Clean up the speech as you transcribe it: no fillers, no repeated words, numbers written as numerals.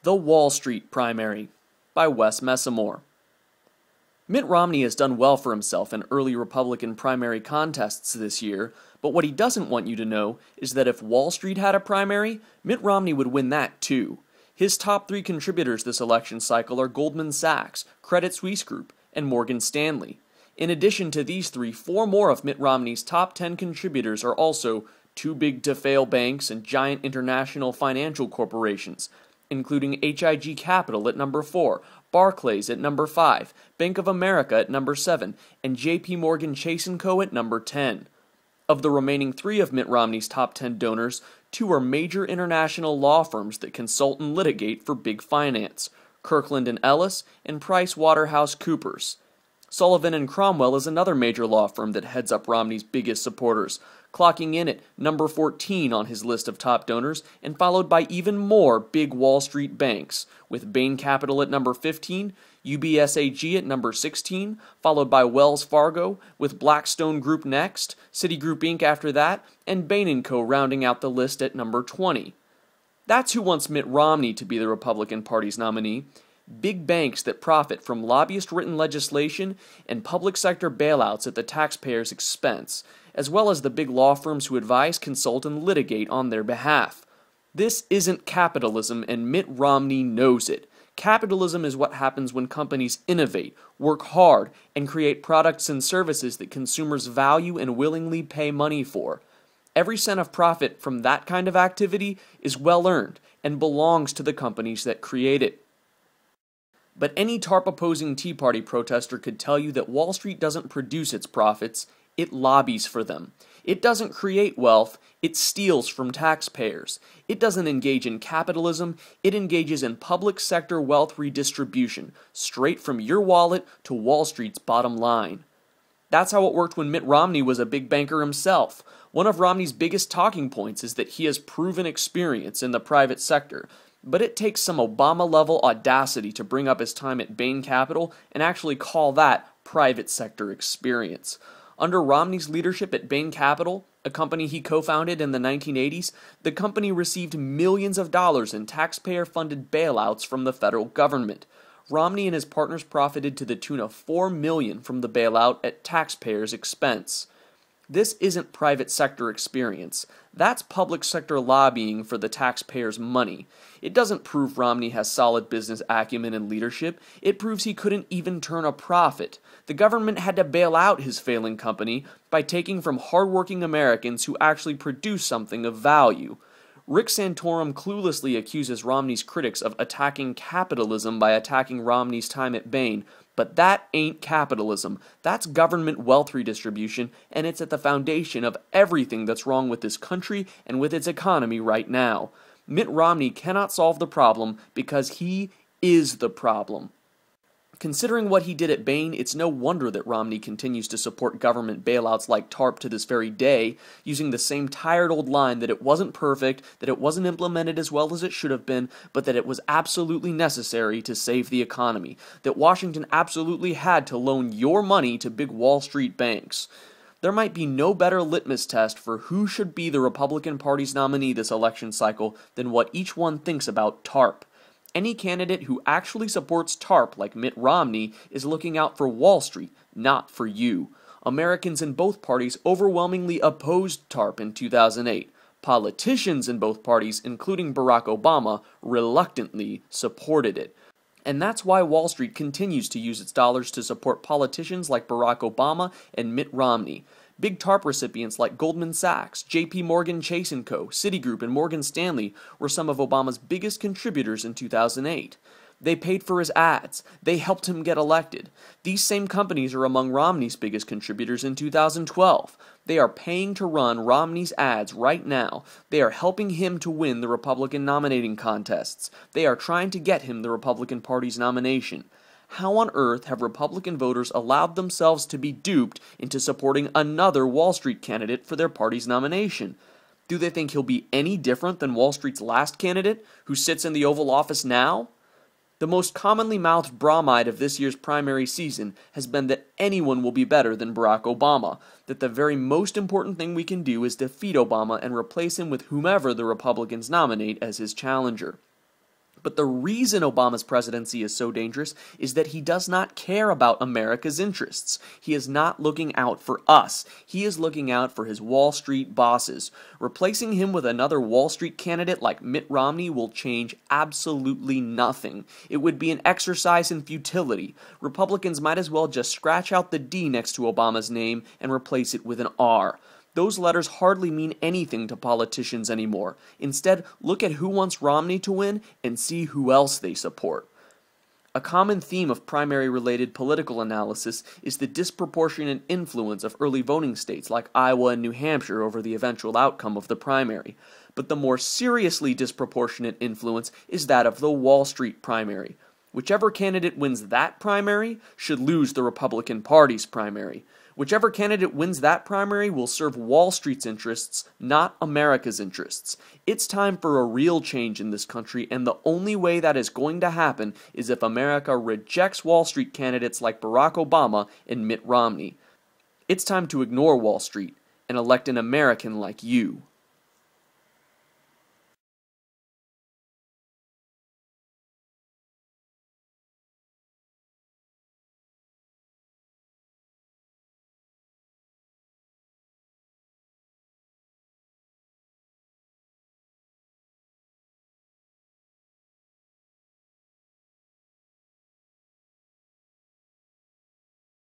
The Wall Street Primary by Wes Messamore. Mitt Romney has done well for himself in early Republican primary contests this year, but what he doesn't want you to know is that if Wall Street had a primary, Mitt Romney would win that too. His top three contributors this election cycle are Goldman Sachs, Credit Suisse Group, and Morgan Stanley. In addition to these three, four more of Mitt Romney's top 10 contributors are also too-big-to-fail banks and giant international financial corporations, including HIG Capital at number 4, Barclays at number 5, Bank of America at number 7, and JP Morgan Chase & Co. at number 10. Of the remaining three of Mitt Romney's top 10 donors, two are major international law firms that consult and litigate for big finance, Kirkland & Ellis and PricewaterhouseCoopers. Sullivan & Cromwell is another major law firm that heads up Romney's biggest supporters, clocking in at number 14 on his list of top donors, and followed by even more big Wall Street banks, with Bain Capital at number 15, UBS AG at number 16, followed by Wells Fargo, with Blackstone Group next, Citigroup Inc. after that, and Bain & Co. rounding out the list at number 20. That's who wants Mitt Romney to be the Republican Party's nominee. Big banks that profit from lobbyist-written legislation and public sector bailouts at the taxpayer's expense, as well as the big law firms who advise, consult, and litigate on their behalf. This isn't capitalism, and Mitt Romney knows it. Capitalism is what happens when companies innovate, work hard, and create products and services that consumers value and willingly pay money for. Every cent of profit from that kind of activity is well-earned and belongs to the companies that create it. But any TARP-opposing Tea Party protester could tell you that Wall Street doesn't produce its profits, it lobbies for them. It doesn't create wealth, it steals from taxpayers. It doesn't engage in capitalism, it engages in public sector wealth redistribution, straight from your wallet to Wall Street's bottom line. That's how it worked when Mitt Romney was a big banker himself. One of Romney's biggest talking points is that he has proven experience in the private sector, but it takes some Obama-level audacity to bring up his time at Bain Capital and actually call that private sector experience. Under Romney's leadership at Bain Capital, a company he co-founded in the 1980s, the company received millions of dollars in taxpayer-funded bailouts from the federal government. Romney and his partners profited to the tune of $4 million from the bailout at taxpayers' expense. This isn't private sector experience. That's public sector lobbying for the taxpayers' money. It doesn't prove Romney has solid business acumen and leadership. It proves he couldn't even turn a profit. The government had to bail out his failing company by taking from hardworking Americans who actually produce something of value. Rick Santorum cluelessly accuses Romney's critics of attacking capitalism by attacking Romney's time at Bain, but that ain't capitalism. That's government wealth redistribution, and it's at the foundation of everything that's wrong with this country and with its economy right now. Mitt Romney cannot solve the problem because he is the problem. Considering what he did at Bain, it's no wonder that Romney continues to support government bailouts like TARP to this very day, using the same tired old line that it wasn't perfect, that it wasn't implemented as well as it should have been, but that it was absolutely necessary to save the economy, that Washington absolutely had to loan your money to big Wall Street banks. There might be no better litmus test for who should be the Republican Party's nominee this election cycle than what each one thinks about TARP. Any candidate who actually supports TARP, like Mitt Romney, is looking out for Wall Street, not for you. Americans in both parties overwhelmingly opposed TARP in 2008. Politicians in both parties, including Barack Obama, reluctantly supported it. And that's why Wall Street continues to use its dollars to support politicians like Barack Obama and Mitt Romney. Big TARP recipients like Goldman Sachs, JP Morgan Chase & Co., Citigroup, and Morgan Stanley were some of Obama's biggest contributors in 2008. They paid for his ads. They helped him get elected. These same companies are among Romney's biggest contributors in 2012. They are paying to run Romney's ads right now. They are helping him to win the Republican nominating contests. They are trying to get him the Republican Party's nomination. How on earth have Republican voters allowed themselves to be duped into supporting another Wall Street candidate for their party's nomination? Do they think he'll be any different than Wall Street's last candidate, who sits in the Oval Office now? The most commonly mouthed bromide of this year's primary season has been that anyone will be better than Barack Obama, that the very most important thing we can do is defeat Obama and replace him with whomever the Republicans nominate as his challenger. But the reason Obama's presidency is so dangerous is that he does not care about America's interests. He is not looking out for us. He is looking out for his Wall Street bosses. Replacing him with another Wall Street candidate like Mitt Romney will change absolutely nothing. It would be an exercise in futility. Republicans might as well just scratch out the D next to Obama's name and replace it with an R. Those letters hardly mean anything to politicians anymore. Instead, look at who wants Romney to win and see who else they support. A common theme of primary-related political analysis is the disproportionate influence of early voting states like Iowa and New Hampshire over the eventual outcome of the primary. But the more seriously disproportionate influence is that of the Wall Street primary. Whichever candidate wins that primary should lose the Republican Party's primary. Whichever candidate wins that primary will serve Wall Street's interests, not America's interests. It's time for a real change in this country, and the only way that is going to happen is if America rejects Wall Street candidates like Barack Obama and Mitt Romney. It's time to ignore Wall Street and elect an American like you.